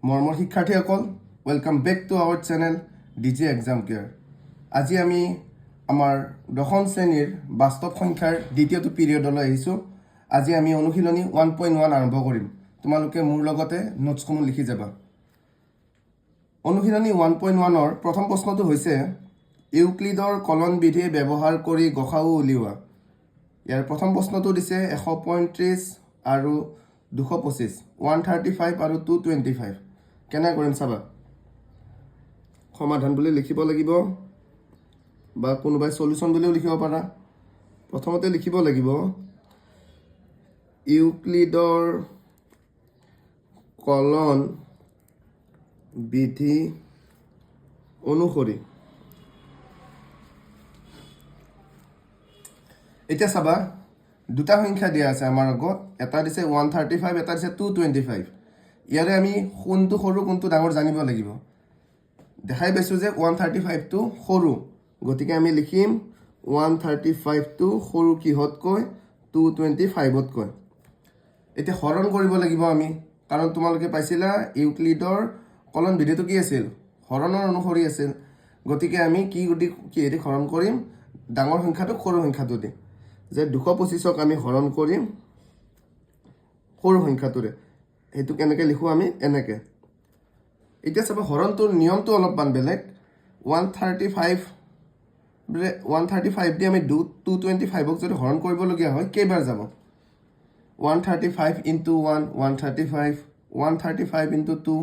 মৰমৰ শিক্ষাৰ্থীসকল, welcome back to our channel DJ exam care. আজি আমি আমাৰ দশম শ্ৰেণীৰ বাস্তৱ সংখ্যাৰ দ্বিতীয়টো পিৰিয়ডলৈ আহিছোঁ। আজি আমি অনুশীলনী 1.1 আৰম্ভ কৰিম। তোমালোকে মোৰ লগতে নোটছসমূহ লিখি যাবা। অনুশীলনী 1.1ৰ প্ৰথম প্ৰশ্নটো হৈছে ইউক্লিডৰ কলন বিধি ব্যৱহাৰ কৰি গসাউ উলিওৱা। ইয়াৰ প্ৰথম প্ৰশ্নটো দিছে 135 আৰু 225, 135 আৰু 225। কেনে কৰিম চাবা। সমাধান বুলি লিখিব লাগিব বা কোনোবাই সলিউশন বুলিও লিখিব পাৰা। প্ৰথমতে লিখিব লাগিব ইউক্লিডৰ কলন বিধি অনুসৰি। এতিয়া চাবা, দুটা সংখ্যা দিয়া আছে আমাৰ আগত, এটা দিছে 135, এটা দিছে 225। ইয়াৰে আমি কোনটো সৰু কোনটো ডাঙৰ জানিব লাগিব। দেখাই পাইছোঁ যে 135টো সৰু, গতিকে আমি লিখিম 135টো সৰু কিহতকৈ, 225তকৈ। এতিয়া হৰণ কৰিব লাগিব আমি, কাৰণ তোমালোকে পাইছিলা ইউক্লিডৰ কলন বিধিটো কি আছিল, হৰণৰ অনুসৰি আছিল। গতিকে আমি কিহেদি হৰণ কৰিম, ডাঙৰ সংখ্যাটোক সৰু সংখ্যাটো দি, যে 225ক আমি হৰণ কৰিম সৰু সংখ্যাটোৰে। সেইটো কেনেকৈ লিখোঁ আমি, এনেকৈ। এতিয়া চাব, হৰণটোৰ নিয়মটো অলপমান বেলেগ। 135 দি আমি 225ক যদি হৰণ কৰিবলগীয়া হয়, কেইবাৰ যাব? 135 ইনটু 1, 135 ইনটু 2,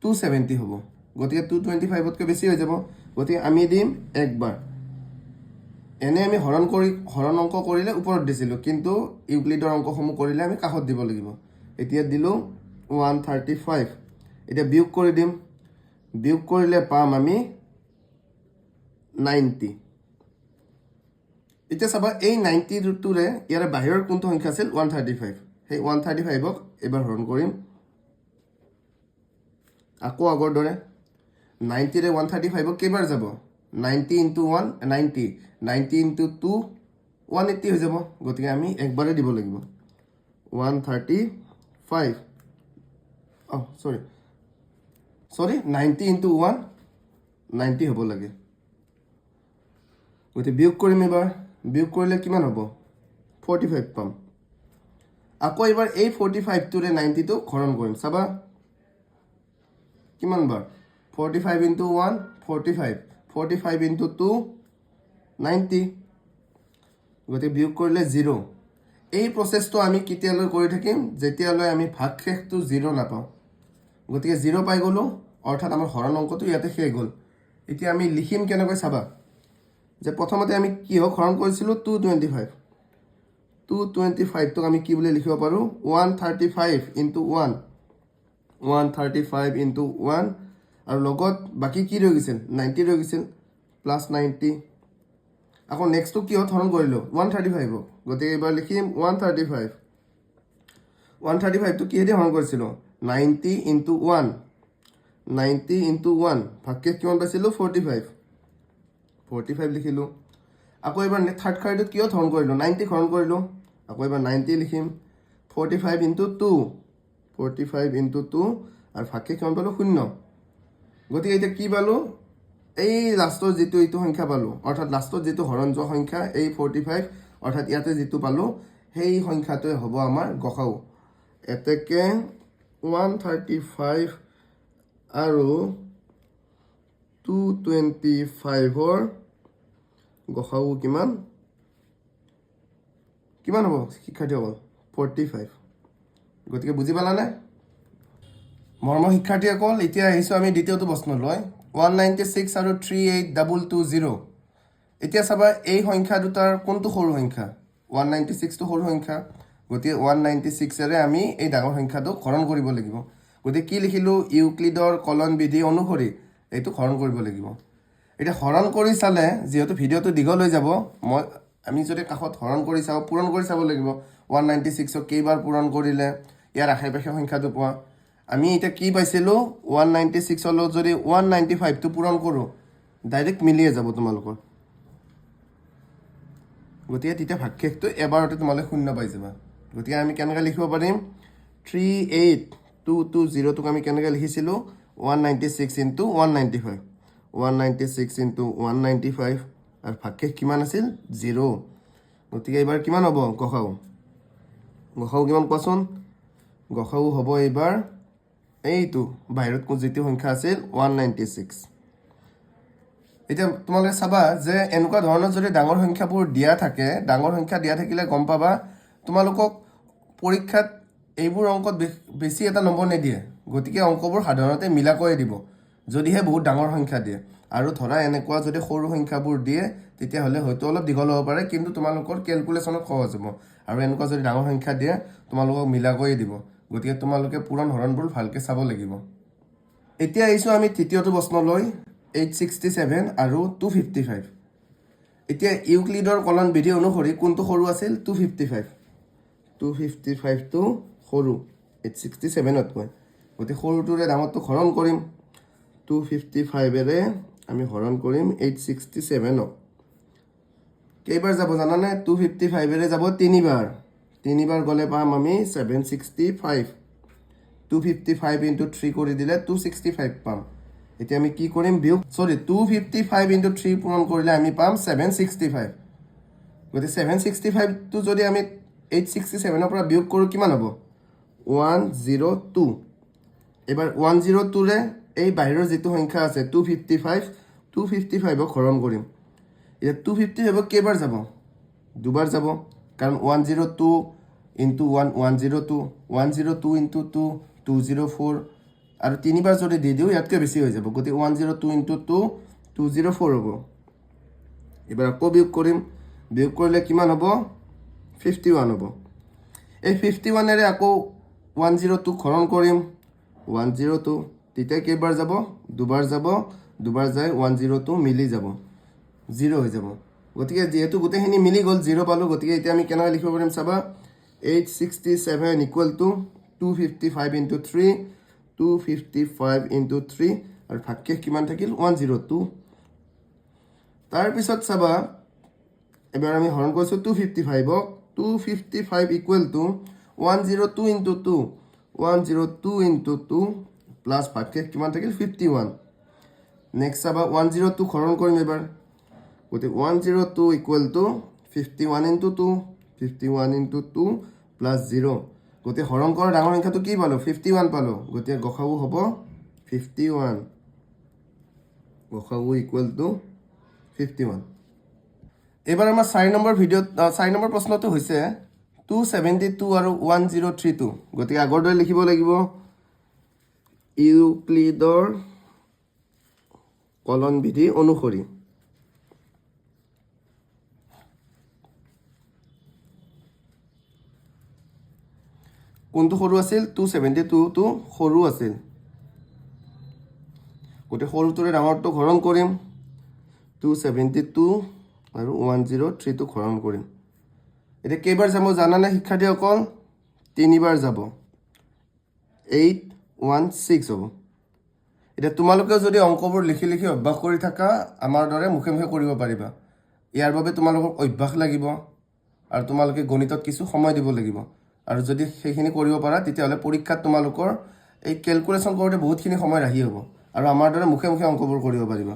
270 হ'ব। গতিকে 225তকৈ বেছি হৈ যাব, গতিকে আমি দিম একবাৰ। এনে আমি হৰণ অংক কৰিলে ওপৰত দিছিলোঁ, কিন্তু ইউক্লিডৰ অংকসমূহ কৰিলে আমি কাষত দিব লাগিব। এতিয়া দিলোঁ 135। এতিয়া বিয়োগ কৰি দিম, বিয়োগ কৰিলে পাম আমি 90। এতিয়া চাবা, এই 90টোৰে ইয়াৰে বাহিৰৰ কোনটো সংখ্যা আছিল, 135। সেই 135ক এইবাৰ হৰণ কৰিম আকৌ আগৰ দৰে। 90ৰে 135ক কেইবাৰ যাব, 90 ইনটু 1 90, 90 ইনটু 2 180 হৈ যাব। গতিকে আমি একবাৰে দিব লাগিব 135, চৰি 90 ইনটু 1 90 হ'ব লাগে। গতিকে বিয়োগ কৰিম এবাৰ, বিয়োগ কৰিলে কিমান হ'ব, 45 পাম। আকৌ এবাৰ এই 45টোৰে 90টো হৰণ কৰিম। চাবা কিমান বাৰ, 45 ইনটু 1 45, 45 ইনটু 2 90। গতিকে বিয়োগ কৰিলে 0। এই প্ৰচেছটো আমি কেতিয়ালৈ কৰি থাকিম, যেতিয়ালৈ আমি ভাগশেষটো 0 নাপাওঁ। গতিকে 0 পাই গ'লোঁ, অৰ্থাৎ আমাৰ হৰণ অংকটো ইয়াতে শেষ হ'ল। এতিয়া আমি লিখিম কেনেকৈ চাবা, যে প্ৰথমতে আমি কিহক হৰণ কৰিছিলোঁ, 225। 225টোক আমি কি বুলি লিখিব পাৰোঁ, 135 ইনটু 1, 135 ইনটু 1, আৰু লগত বাকী কি ৰৈ গৈছিল, 90 ৰৈ গৈছিল, প্লাছ 90। আকৌ নেক্সটটো কিহত হৰণ কৰিলোঁ, 135ক। গতিকে এইবাৰ লিখিম 135। 135টো কিহেদি হৰণ কৰিছিলোঁ, 90 ইনটু 1, 90 ইনটু 1, ভাগশেষ কিমান পাইছিলোঁ, 45 লিখিলোঁ। আকৌ এবাৰ থাৰ্ড শাৰীটোত কিহত হৰণ কৰিলোঁ, 90ক হৰণ কৰিলোঁ। আকৌ এবাৰ 90 লিখিম, 45 ইনটু 2, 45 ইনটু 2, আৰু ভাগশেষ কিমান পালোঁ, 0। গতিকে এতিয়া কি পালোঁ, এই লাষ্টৰ যিটো এইটো সংখ্যা পালোঁ, অৰ্থাৎ লাষ্টত যিটো হৰণ যোৱা সংখ্যা এই 45, অৰ্থাৎ ইয়াতে যিটো পালোঁ সেই সংখ্যাটোৱে হ'ব আমাৰ গসাউ। এতেকে 135 আৰু 225ৰ গসাউ কিমান হ'ব শিক্ষাৰ্থীসকল, 45। গতিকে বুজি পালানে মৰমৰ শিক্ষাৰ্থীসকল? এতিয়া আহিছোঁ আমি দ্বিতীয়টো প্ৰশ্নলৈ, 196 আৰু 38220। এতিয়া চাবা, এই সংখ্যা দুটাৰ কোনটো সৰু সংখ্যা, 196টো সৰু সংখ্যা। গতিকে 196ৰে আমি এই ডাঙৰ সংখ্যাটোক হৰণ কৰিব লাগিব। গতিকে কি লিখিলোঁ, ইউক্লিডৰ কলন বিধি অনুসৰি এইটো হৰণ কৰিব লাগিব। এতিয়া হৰণ কৰি চালে, যিহেতু ভিডিঅ'টো দীঘল হৈ যাব, আমি যদি কাষত হৰণ কৰি চাওঁ, পূৰণ কৰি চাব লাগিব, 196ক কেইবাৰ পূৰণ কৰিলে ইয়াৰ আশে পাশে সংখ্যাটো পোৱা। আমি এতিয়া কি পাইছিলোঁ, 196ৰ লগত যদি 195টো পূৰণ কৰোঁ, ডাইৰেক্ট মিলিয়ে যাব তোমালোকৰ। গতিকে তেতিয়া ভাগশেষটো এবাৰতে তোমালোকে 0 পাই যাবা। গতিকে আমি কেনেকৈ লিখিব পাৰিম, 38 220টোক আমি কেনেকৈ লিখিছিলোঁ 196 ইনটু 195 196 ইনটু 195 আৰু ভাগশেষ কিমান আছিল 0 গতিকে এইবাৰ কিমান হ'ব গসাউ কিমান কোৱাচোন গসাউ হ'ব এইবাৰ এইটো বাহিৰত যিটো সংখ্যা আছিল 196 এতিয়া তোমালোকে চাবা যে এনেকুৱা ধৰণৰ যদি ডাঙৰ সংখ্যাবোৰ দিয়া থাকে ডাঙৰ সংখ্যা দিয়া থাকিলে গম পাবা তোমালোকক পৰীক্ষাত এইবোৰ অংকত বেছি এটা নম্বৰ নিদিয়ে গতিকে অংকবোৰ সাধাৰণতে মিলাকৈয়ে দিব যদিহে বহুত ডাঙৰ সংখ্যা দিয়ে আৰু ধৰা এনেকুৱা যদি সৰু সংখ্যাবোৰ দিয়ে তেতিয়াহ'লে হয়তো অলপ দীঘল হ'ব পাৰে কিন্তু তোমালোকৰ কেলকুলেশ্যনত সহজ হ'ব আৰু এনেকুৱা যদি ডাঙৰ সংখ্যা দিয়ে তোমালোকক মিলাকৈয়ে দিব গতিকে তোমালোকে পূৰণ হৰণবোৰ ভালকৈ চাব লাগিব এতিয়া আহিছোঁ আমি তৃতীয়টো প্ৰশ্নলৈ 867 আৰু 255 এতিয়া ইউক্লিডৰ কলন বিধি অনুসৰি কোনটো সৰু আছিল 255টো সৰু 867তকৈ গতিকে সৰুটোৰে ডাঙৰটো হৰণ কৰিম 255ৰে আমি হৰণ কৰিম 867ক কেইবাৰ যাব জানানে 255ৰে যাব তিনিবাৰ গ'লে পাম আমি 765 255 ইনটু 3 কৰি দিলে 265 পাম এতিয়া আমি কি কৰিম 255 ইনটু 3 পূৰণ কৰিলে আমি পাম 765 গতিকে 765টো যদি আমি 867ৰ পৰা বিয়োগ কৰোঁ কিমান হ'ব 102 এবাৰ 102ৰে এই বাহিৰৰ যিটো সংখ্যা আছে 255ক হৰণ কৰিম এতিয়া 255ক কেইবাৰ যাব দুবাৰ যাব কাৰণ 102 ইনটু 102 102 ইনটু 2 204 আৰু তিনিবাৰ যদি দি দিওঁ ইয়াতকৈ বেছি হৈ যাব গতিকে 102 ইনটু 2 204 হ'ব এবাৰ আকৌ বিয়োগ কৰিম বিয়োগ কৰিলে কিমান হ'ব 51 হ'ব এই 51ৰে আকৌ 102ক হৰণ কৰিম 102 তেতিয়া কেইবাৰ যাব দুবাৰ যায় 102 মিলি যাব 0 হৈ যাব গতিকে যেহেতু গোটেইখিনি মিলি গ'ল 0 পালোঁ গতিকে এতিয়া আমি কেনেকৈ লিখিব পাৰিম চাবা 867 ইকুৱেল টু 255 ইনটু 3 255 ইনটু 3 আৰু ভাগশেষ কিমান থাকিল 102 তাৰপিছত চাবা এবাৰ আমি হৰণ কৰিছোঁ 255ক 255 equal to 102 into 2 102 into 2 plus ভাগশেষ কিমান থাকিল 51 নেক্সট চাবা 102 হৰণ কৰিম এবাৰ গতিকে 102 equal to 51 into 2 51 into 2 plus 0 গতিকে হৰণ কৰা ডাঙৰ সংখ্যাটো কি পালোঁ 51 পালোঁ গতিকে গসাউ হ'ব 51 গসাউ ইকুৱেল টু 51 এইবাৰ আমাৰ 4 নম্বৰ প্ৰশ্নটো হৈছে 272 আৰু 1032 গতিকে আগৰ দৰে লিখিব লাগিব ইউক্লিডৰ কলন বিধি অনুসৰি কোনটো সৰু আছিল 272টো সৰু আছিল গতিকে সৰুটোৰে ডাঙৰটো হৰণ কৰিম 272 আৰু 103টোক হৰণ কৰিম এতিয়া কেইবাৰ যাব জানানে শিক্ষাৰ্থীসকল তিনিবাৰ যাব 816 হ'ব এতিয়া তোমালোকে যদি অংকবোৰ লিখি অভ্যাস কৰি থাকা আমাৰ দৰে মুখে কৰিব পাৰিবা ইয়াৰ বাবে তোমালোকৰ অভ্যাস লাগিব আৰু তোমালোকে গণিতত কিছু সময় দিব লাগিব আৰু যদি সেইখিনি কৰিব পাৰা তেতিয়াহ'লে পৰীক্ষাত তোমালোকৰ এই কেলকুলেশ্যন কৰোঁতে বহুতখিনি সময় ৰাহি হ'ব আৰু আমাৰ দৰে মুখে অংকবোৰ কৰিব পাৰিবা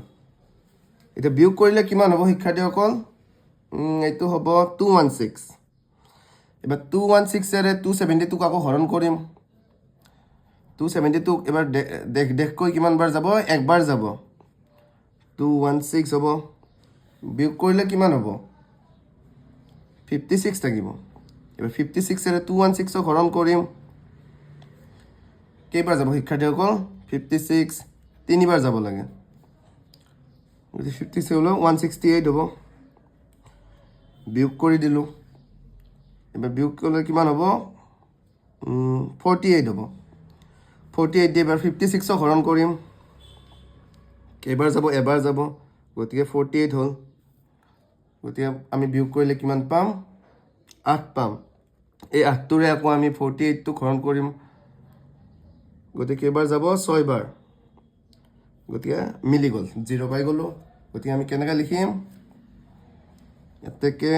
এতিয়া বিয়োগ কৰিলে কিমান হ'ব শিক্ষাৰ্থীসকল এইটো হ'ব 216 এবাৰ 216ৰে 272ক আকৌ হৰণ কৰিম 272ক এবাৰ দেখকৈ কিমানবাৰ যাব একবাৰ যাব 216 হ'ব বিয়োগ কৰিলে কিমান হ'ব 56 থাকিব এবাৰ 56ৰে 216ক হৰণ কৰিম কেইবাৰ যাব শিক্ষাৰ্থীসকল 56 তিনিবাৰ যাব লাগে 56 হ'লে 168 হ'ব বিয়োগ কৰি দিলোঁ এবাৰ বিয়োগ কৰিলে কিমান হ'ব 48 হ'ব 48 দি এবাৰ 56ক হৰণ কৰিম কেইবাৰ যাব এবাৰ যাব গতিকে 48 হ'ল গতিকে আমি বিয়োগ কৰিলে কিমান পাম 8 পাম এই 8টোৰে আকৌ আমি 48টোক হৰণ কৰিম গতিকে কেইবাৰ যাব 6 বাৰ গতিকে মিলি গ'ল 0 পাই গ'লোঁ গতিকে আমি কেনেকৈ লিখিম এতেকে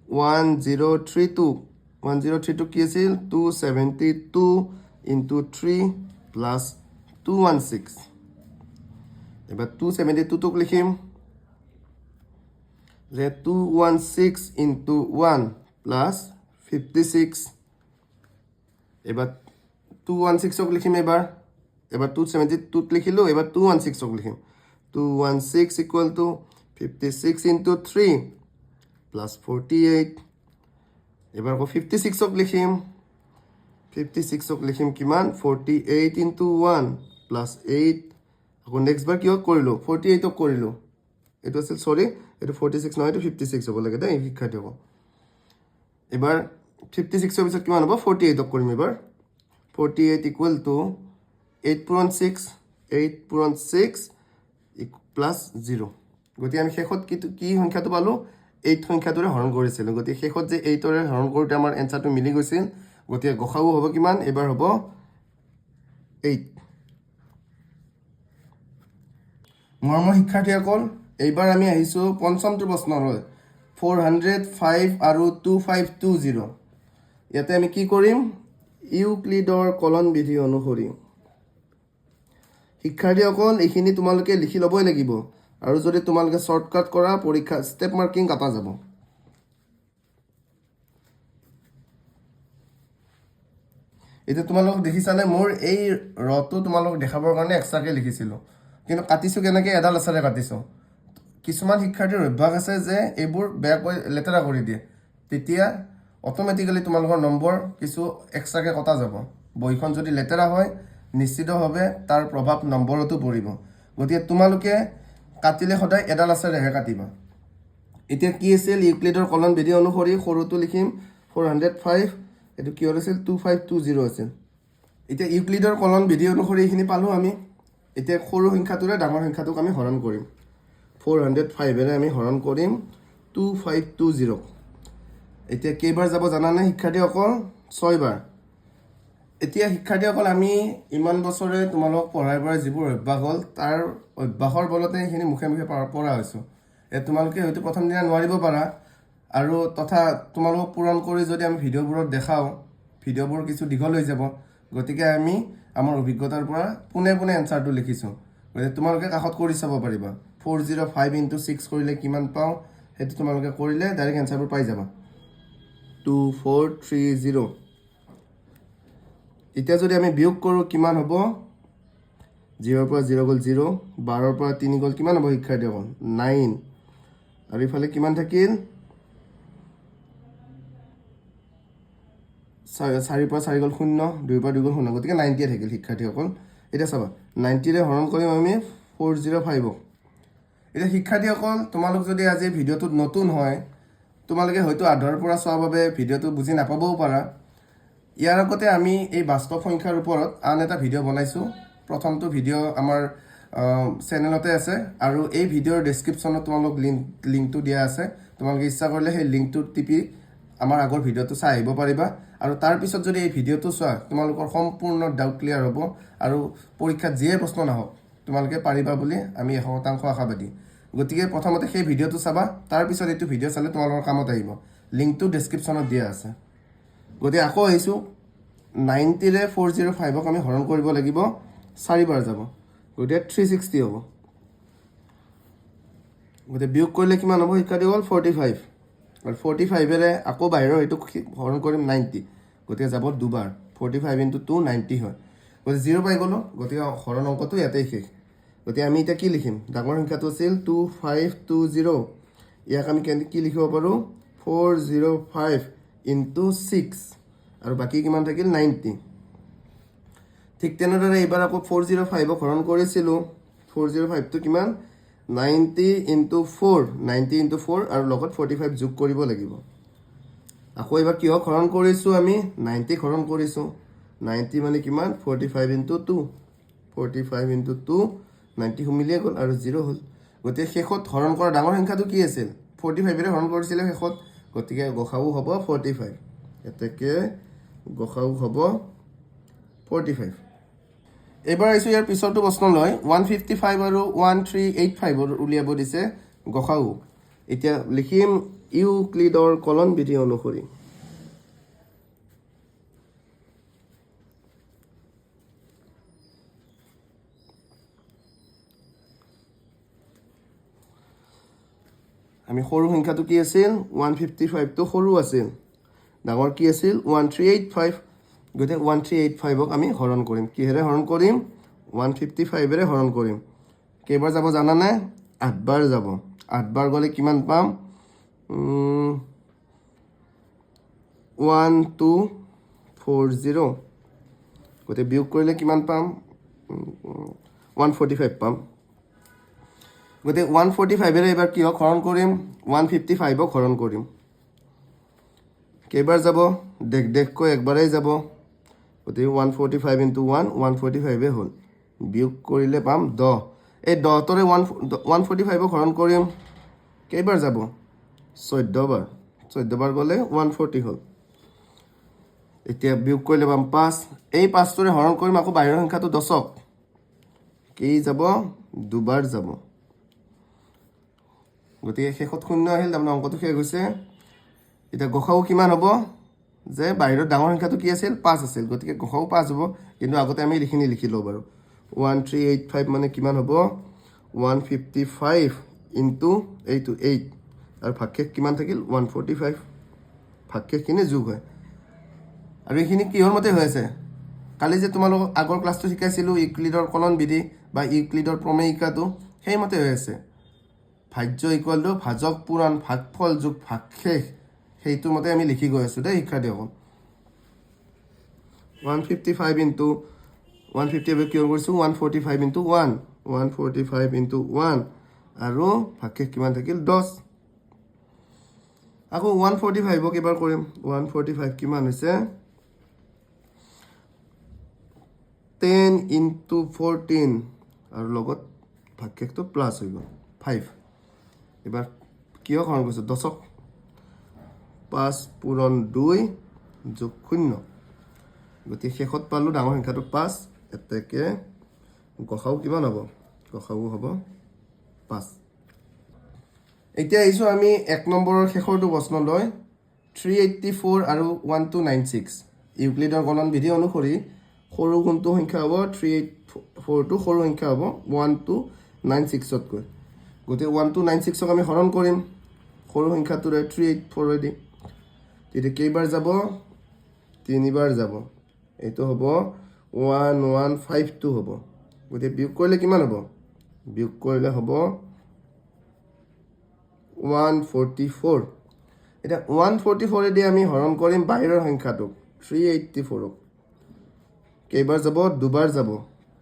1032 কি আছিল 272 ইনটু 3 প্লাছ 216 এবাৰ 272টোক লিখিম যে 216 ইনটু 1 প্লাছ 56 এবাৰ 216ক লিখিম এবাৰ 272ত লিখিলোঁ এবাৰ 216ক লিখিম 216 ইকুৱেল টু 56 ইনটু 3 প্লাছ 48 এবাৰ আকৌ 56ক লিখিম 56ক লিখিম কিমান 48 ইনটু 1 প্লাছ 8 আকৌ নেক্সট বাৰ কিয় কৰিলোঁ 48ক কৰিলোঁ এইটো আছিল সৰি এইটো 46 নহয় এইটো 56 হ'ব লাগে দেই শিক্ষাৰ্থীসকল এবাৰ 56ৰ পিছত কিমান হ'ব 48ক কৰিম এবাৰ 48 ইকুৱেল টু 8 পূৰণ 6 8 পূৰণ 6 প্লাছ 0 গতিকে আমি শেষত কি সংখ্যাটো পালোঁ 8 সংখ্যাটোৰে হৰণ কৰিছিলোঁ গতিকে শেষত যে 8ৰে হৰণ কৰোঁতে আমাৰ এনচাৰটো মিলি গৈছিল গতিকে গসাগু হ'ব কিমান এবাৰ হ'ব 8 মৰমৰ শিক্ষাৰ্থীসকল এইবাৰ আমি আহিছোঁ পঞ্চমটো প্ৰশ্নলৈ 405 আৰু 2520 ইয়াতে আমি কি কৰিম ইউক্লিডৰ কলন বিধি অনুসৰি শিক্ষাৰ্থীসকল এইখিনি তোমালোকে লিখি ল'বই লাগিব আৰু যদি তোমালোকে শ্বৰ্টকাট কৰা পৰীক্ষা ষ্টেপ মাৰ্কিং কাটা যাব এতিয়া তোমালোক দেখিছানে মোৰ এই ৰটো তোমালোক দেখাবৰ কাৰণে এক্সট্ৰাকৈ লিখিছিলোঁ কিন্তু কাটিছোঁ কেনেকৈ এডাল আচাৰে কাটিছোঁ কিছুমান শিক্ষাৰ্থীৰ অভ্যাস আছে যে এইবোৰ বেয়াকৈ লেতেৰা কৰি দিয়ে তেতিয়া অট'মেটিকেলি তোমালোকৰ নম্বৰ কিছু এক্সট্ৰাকৈ কটা যাব বহিখন যদি লেতেৰা হয় নিশ্চিতভাৱে তাৰ প্ৰভাৱ নম্বৰতো পৰিব গতিকে তোমালোকে কাটিলে সদায় এডাল আচাৰেহে কাটিবা এতিয়া কি আছিল ইউক্লিডৰ কলন বিধি অনুসৰি সৰুটো লিখিম 405 এইটো কিহৰ আছিল 2520 আছিল এতিয়া ইউক্লিডৰ কলন বিধি অনুসৰি এইখিনি পালোঁ আমি এতিয়া সৰু সংখ্যাটোৰে ডাঙৰ সংখ্যাটোক আমি হৰণ কৰিম 405ৰে আমি হৰণ কৰিম 2520 এতিয়া কেইবাৰ যাব জানানে শিক্ষাৰ্থীসকল 6 বাৰ এতিয়া শিক্ষাৰ্থীসকল আমি ইমান বছৰে তোমালোক পঢ়াই যিবোৰ অভ্যাস হ'ল তাৰ অভ্যাসৰ বলতে এইখিনি মুখে মুখে পৰা হৈছোঁ তোমালোকে হয়তো প্ৰথম দিনা নোৱাৰিব পাৰা আৰু তথা তোমালোকক পূৰণ কৰি যদি আমি ভিডিঅ'বোৰত দেখাওঁ ভিডিঅ'বোৰ কিছু দীঘল হৈ যাব গতিকে আমি আমাৰ অভিজ্ঞতাৰ পৰা পোনে পোনে এনচাৰটো লিখিছোঁ গতিকে তোমালোকে কাষত কৰি চাব পাৰিবা 405 ইনটু 6 কৰিলে কিমান পাওঁ সেইটো তোমালোকে কৰিলে ডাইৰেক্ট এনচাৰবোৰ পাই যাবা 2430 এতিয়া যদি আমি বিয়োগ কৰোঁ কিমান হ'ব 0ৰ পৰা 0 গ'ল 0 12ৰ পৰা 3 গ'ল কিমান হ'ব শিক্ষাৰ্থীসকল 9 আৰু ইফালে কিমান থাকিল 4ৰ পৰা 4 গ'ল 0 2ৰ পৰা 2 গ'ল 0 গতিকে 90 থাকিল শিক্ষাৰ্থীসকল এতিয়া চাবা 90ৰে হৰণ কৰিম আমি 405ক এতিয়া শিক্ষাৰ্থীসকল তোমালোক যদি আজি ভিডিঅ'টোত নতুন হয় তোমালোকে হয়তো আধাৰ পৰা চোৱাৰ বাবে ভিডিঅ'টো বুজি নাপাবও পাৰা ইয়াৰ আগতে আমি এই বাস্তৱ সংখ্যাৰ ওপৰত আন এটা ভিডিঅ' বনাইছোঁ প্ৰথমটো ভিডিঅ' আমাৰ চেনেলতে আছে আৰু এই ভিডিঅ'ৰ ডেছক্ৰিপশ্যনত তোমালোক লিংকটো দিয়া আছে তোমালোকে ইচ্ছা কৰিলে সেই লিংকটোত টিপি আমাৰ আগৰ ভিডিঅ'টো চাই আহিব পাৰিবা আৰু তাৰপিছত যদি এই ভিডিঅ'টো চোৱা তোমালোকৰ সম্পূৰ্ণ ডাউট ক্লিয়াৰ হ'ব আৰু পৰীক্ষাত যিয়ে প্ৰশ্ন নাহক তোমালোকে পাৰিবা বুলি আমি 100% আশাবাদী গতিকে প্ৰথমতে সেই ভিডিঅ'টো চাবা তাৰপিছত এইটো ভিডিঅ' চালে তোমালোকৰ কামত আহিব লিংকটো ডেছক্ৰিপশ্যনত দিয়া আছে গতিকে আকৌ আহিছোঁ 90ৰে 405ক আমি হৰণ কৰিব লাগিব 4 বাৰ যাব গতিকে 360 হ'ব গতিকে বিয়োগ কৰিলে কিমান হ'ব শিক্ষাৰ্থীসকল 45 আৰু 45ৰে আকৌ বাহিৰৰ এইটো হৰণ কৰিম 90 গতিকে যাব দুবাৰ 45 ইনটু 2 90 হয় গতিকে 0 পাই গ'লোঁ গতিকে হৰণ অংকটো ইয়াতেই শেষ গতিকে আমি এতিয়া কি লিখিম ডাঙৰ সংখ্যাটো আছিল 2520 ইয়াক আমি কি লিখিব পাৰোঁ 405 ইনটু 6 আৰু বাকী কিমান থাকিল 90 ঠিক তেনেদৰে এইবাৰ আকৌ 405ক হৰণ কৰিছিলোঁ 405টো কিমান 90 ইনটু 4 আৰু লগত 45 যোগ কৰিব লাগিব আকৌ এইবাৰ কিহক হৰণ কৰিছোঁ আমি 90ক হৰণ কৰিছোঁ 90 মানে কিমান 45 ইনটু 2 90 মিলিয়ে গ'ল আৰু 0 হ'ল গতিকে শেষত হৰণ কৰা ডাঙৰ সংখ্যাটো কি আছিল 45ৰে হৰণ কৰিছিলে শেষত গতিকে গসাগু হ'ব 45 এতেকে গসাগু হ'ব 45 এইবাৰ আহিছোঁ ইয়াৰ পিছৰটো প্ৰশ্নলৈ 155 আৰু 1385 উলিয়াব দিছে গসাগু এতিয়া লিখিম ইউক্লিডৰ কলন বিধি অনুসৰি আমি সৰু সংখ্যাটো কি আছিল 155 টো সৰু আছিল ডাঙৰ কি আছিল 1385 গতিকে 1385ক আমি হৰণ কৰিম কিহেৰে হৰণ কৰিম 155 এৰে হৰণ কৰিম কেইবাৰ যাব জানানে 8 বাৰ যাব 8 বাৰ গ'লে কিমান পাম 1240 গতিকে বিয়োগ কৰিলে কিমান পাম 145 পাম গতিকে 145 এৰে এবাৰ কিহক হৰণ কৰিম 155ক হৰণ কৰিম কেইবাৰ যাব দেখকৈ একবাৰেই যাব গতিকে 145 × 1 145 হ'ল বিয়োগ কৰিলে পাম 10 এই 10 তৰে 145ক হৰণ কৰিম কেইবাৰ যাব 14 বাৰ 14 বাৰ গ'লে 140 হ'ল এতিয়া বিয়োগ কৰিলে পাম 5 এই 5 তৰে হৰণ কৰিম আকৌ বাহিৰৰ সংখ্যাটো 10ক কি যাব দুবাৰ যাব গতিকে শেষত শূন্য আহিল তাৰমানে অংকটো শেষ হৈছে এতিয়া গসাউ কিমান হ'ব যে বাহিৰৰ ডাঙৰ সংখ্যাটো কি আছিল 5 আছিল গতিকে গসাউ 5 হ'ব কিন্তু আগতে আমি লিখি লওঁ বাৰু 1385 মানে কিমান হ'ব 155 ইনটু এইটো 8 আৰু ভাগশেষ কিমান থাকিল 145 ভাগশেষখিনি যোগ হয় আৰু এইখিনি কিহৰ মতে হৈ আছে কালি যে তোমালোকক আগৰ ক্লাছটো শিকাইছিলোঁ ইউক্লিডৰ কলন বিধি বা ইউক্লিডৰ প্ৰমেয়িকাটো সেইমতে হৈ আছে ভাজ্য ইকুৱেল টু ভাজক পূৰণ ভাগফল যোগ ভাগশেষ সেইটো মতে আমি লিখি গৈ আছোঁ দেই শিক্ষাৰ্থীসকল 155 ইনটু 150 কিয় কৰিছোঁ 145 ইনটু 1 145 ইনটু 1 আৰু ভাগশেষ কিমান থাকিল 10 আকৌ 145ক এবাৰ কৰিম 145 কিমান হৈছে 10 ইনটু 14 আৰু লগত ভাগশেষটো প্লাছ হৈ গ'ল 5 এবাৰ কিয় হৰণ কৰিছোঁ 10ক 5 পূৰণ 2 যোগ 0 গতিকে শেষত পালোঁ ডাঙৰ সংখ্যাটো 5 এতেকে গসাউ কিমান হ'ব গসাউ হ'ব 5 এতিয়া আহিছোঁ আমি 1 নম্বৰৰ শেষৰটো প্ৰশ্নলৈ 384 আৰু 1296 ইউক্লিডৰ কলন বিধি অনুসৰি সৰু কোনটো সংখ্যা হ'ব 384টো সৰু সংখ্যা হ'ব 1296তকৈ গতিকে 1296ক আমি হৰণ কৰিম সৰু সংখ্যাটোৰে 384 দি তেতিয়া কেইবাৰ যাব 3 বাৰ যাব এইটো হ'ব 1152 হ'ব গতিকে বিয়োগ কৰিলে কিমান হ'ব বিয়োগ কৰিলে হ'ব 144 এতিয়া 144 দি আমি হৰণ কৰিম বাহিৰৰ সংখ্যাটোক 384ক কেইবাৰ যাব দুবাৰ যাব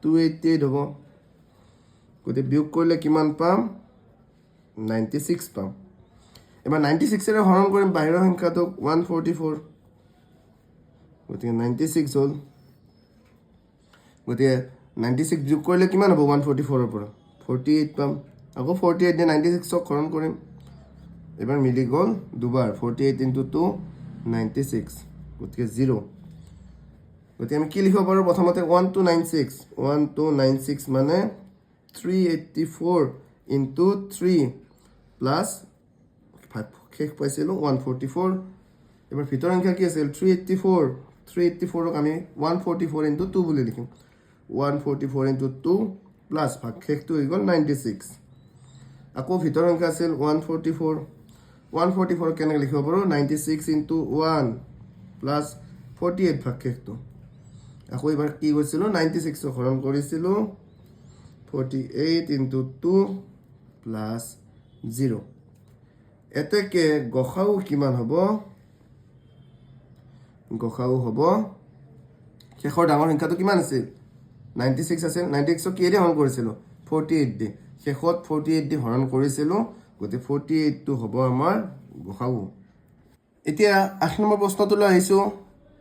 288 হ'ব গতিকে বিয়োগ কৰিলে কিমান পাম 96 পাম এবাৰ 96 এৰে হৰণ কৰিম বাহিৰৰ সংখ্যাটোক 144 গতিকে 96 হ'ল গতিকে 96 যোগ কৰিলে কিমান হ'ব 144ৰ পৰা 48 পাম আকৌ 48 দিয়ে 96ক হৰণ কৰিম এবাৰ মিলি গ'ল দুবাৰ 48 ইনটু 2 96 গতিকে 0 গতিকে আমি কি লিখিব পাৰোঁ প্ৰথমতে 1296 মানে 384 ইনটু 3 প্লাছ শেষ পাইছিলোঁ 144 এবাৰ ভিতৰ সংখ্যা কি আছিল 384ক আমি 144 ইনটু 2 বুলি লিখিম 144 ইনটু 2 প্লাছ ভাগশেষটো হৈ গ'ল 96 আকৌ ভিতৰ সংখ্যা আছিল 144 কেনেকৈ লিখিব পাৰোঁ 96 ইনটু 1 প্লাছ 48 ভাগশেষটো আকৌ এবাৰ কি কৰিছিলোঁ 96ক হৰণ কৰিছিলোঁ 48 ইনটু 2 প্লাছ 0 এতেকে গসাউ কিমান হ'ব গসাউ হ'ব শেষৰ ডাঙৰ সংখ্যাটো কিমান আছিল 96 আছিল 96ক কিহেদি হৰণ কৰিছিলোঁ 48 দি শেষত 48 দি হৰণ কৰিছিলোঁ গতিকে 48টো হ'ব আমাৰ গসাউ এতিয়া 8 নম্বৰ প্ৰশ্নটোলৈ আহিছোঁ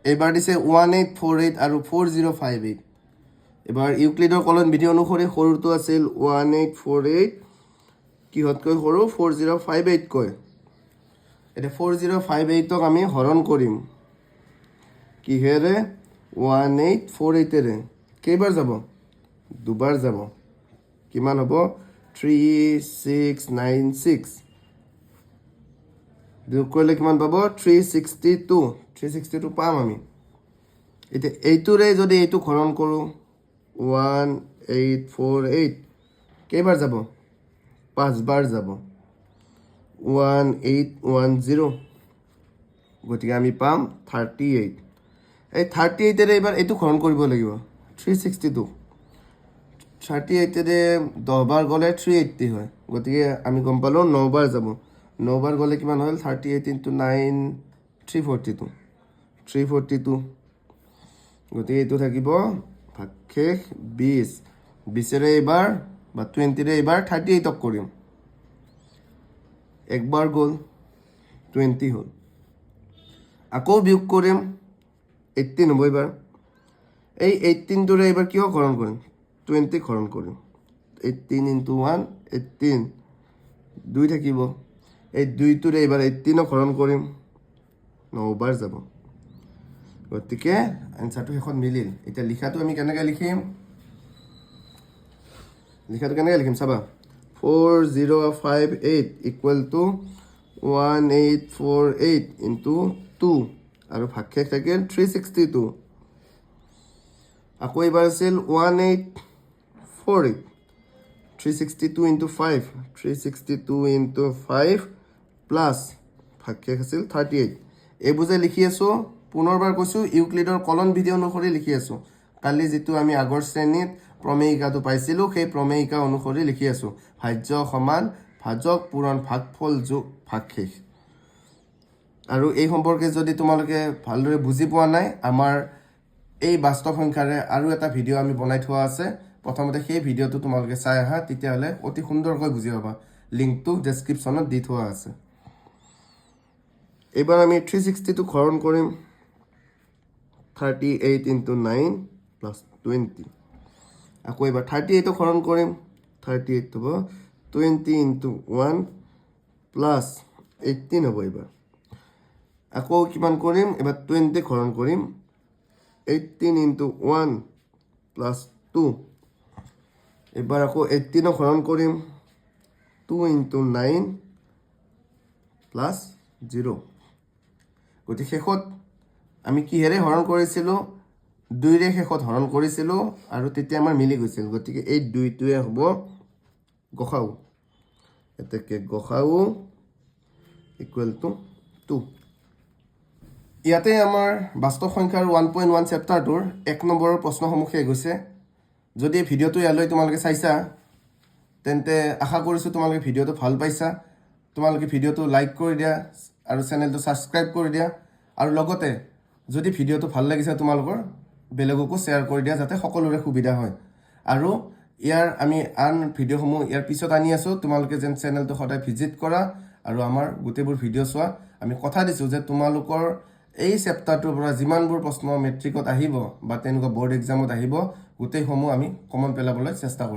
এইবাৰ দিছে 1848 আৰু 4058 এবাৰ ইউক্লিডৰ কলন বিধি অনুসৰি সৰুটো আছিল 1848 কিহতকৈ সৰু 4058কৈ এতিয়া 4058ক আমি হৰণ কৰিম কিহেৰে 1848এৰে কেইবাৰ যাব দুবাৰ যাব কিমান হ'ব 3696 বিয়োগ কৰিলে কিমান পাব 362 পাম আমি এতিয়া এইটোৰে যদি এইটোক হৰণ কৰোঁ 1848 কেইবাৰ যাব 5 বাৰ যাব 1810 গতিকে আমি পাম 38 এই 38 এবাৰ এইটো হৰণ কৰিব লাগিব 362 38 10 বাৰ গ'লে 380 হয় গতিকে আমি গম পালোঁ 9 বাৰ যাব 9 বাৰ গ'লে কিমান হ'ল 38 × 9 342 গতিকে এইটো থাকিব ভাগশেষ 20 20 এইবাৰ বা 20 এইবাৰ 38ক কৰিম একবাৰ গ'ল 20 হ'ল আকৌ বিয়োগ কৰিম 18 হ'ব এইবাৰ এই 18 এইবাৰ কিয় হৰণ কৰিম 20 হৰণ কৰিম 18 × 1 18 2 থাকিব এই 2 এইবাৰ 18ক হৰণ কৰিম 9 বাৰ যাব গতিকে এনচাৰটো শেষত মিলিল এতিয়া লিখাটো আমি কেনেকৈ লিখিম চাবা 4058 ইকুৱেল টু 1848 ইনটু 2 আৰু ভাগশেষ থাকিল 362 আকৌ এইবাৰ আছিল 1848 362 ইনটু 5 362 ইনটু 5 প্লাছ ভাগশেষ আছিল 38 এইবোৰ যে লিখি আছোঁ পুনৰবাৰ কৈছোঁ ইউক্লিডৰ কলন বিধি অনুসৰি লিখি আছোঁ কালি যিটো আমি আগৰ শ্ৰেণীত প্ৰমেয়িকাটো পাইছিলোঁ সেই প্ৰমেয়িকা অনুসৰি লিখি আছোঁ ভাজ্য সমান ভাজক পূৰণ ভাগফল যোগ ভাগশেষ আৰু এই সম্পৰ্কে যদি তোমালোকে ভালদৰে বুজি পোৱা নাই আমাৰ এই বাস্তৱ সংখ্যাৰে আৰু এটা ভিডিঅ' আমি বনাই থোৱা আছে প্ৰথমতে সেই ভিডিঅ'টো তোমালোকে চাই আহা তেতিয়াহ'লে অতি সুন্দৰকৈ বুজি পাবা লিংকটো ডেছক্ৰিপশ্যনত দি থোৱা আছে এইবাৰ আমি 362 হৰণ কৰিম 38 × 9 প্লাছ 20 আকৌ এইবাৰ 38ক হৰণ কৰিম 38 হ'ব 20 × 1 প্লাছ 18 হ'ব এইবাৰ আকৌ কিমান কৰিম এবাৰ 20ক হৰণ কৰিম 18 × 1 প্লাছ 2 এইবাৰ আকৌ 18ক হৰণ কৰিম 2 × 9 প্লাছ 0 গতিকে শেষত আমি কিহেৰে হৰণ কৰিছিলোঁ 2ৰে শেষত হৰণ কৰিছিলোঁ আৰু তেতিয়া আমাৰ মিলি গৈছিল গতিকে এই 2টোৱে হ'ব গসাউ এতেকে গসাউ ইকুৱেল টু 2 ইয়াতে আমাৰ বাস্তৱ সংখ্যাৰ 1.1 চেপ্টাৰটোৰ 1 নম্বৰৰ প্ৰশ্নসমূহ শেষ হৈছে যদি ভিডিঅ'টো ইয়ালৈ তোমালোকে চাইছা তেন্তে আশা কৰিছোঁ তোমালোকে ভিডিঅ'টো ভাল পাইছা তোমালোকে ভিডিঅ'টো লাইক কৰি দিয়া আৰু চেনেলটো ছাবস্ক্ৰাইব কৰি দিয়া আৰু লগতে যদি ভিডিঅ'টো ভাল লাগিছে তোমালোকৰ বেলেগকো শ্বেয়াৰ কৰি দিয়া যাতে সকলোৰে সুবিধা হয় আৰু ইয়াৰ আমি আন ভিডিঅ'সমূহ ইয়াৰ পিছত আনি আছোঁ তোমালোকে যেন চেনেলটো সদায় ভিজিট কৰা আৰু আমাৰ গোটেইবোৰ ভিডিঅ' চোৱা আমি কথা দিছোঁ যে তোমালোকৰ এই চেপ্টাৰটোৰ পৰা যিমানবোৰ প্ৰশ্ন মেট্ৰিকত আহিব বা তেনেকুৱা বৰ্ড এক্সামত আহিব গোটেইসমূহ আমি কমন পেলাবলৈ চেষ্টা কৰিম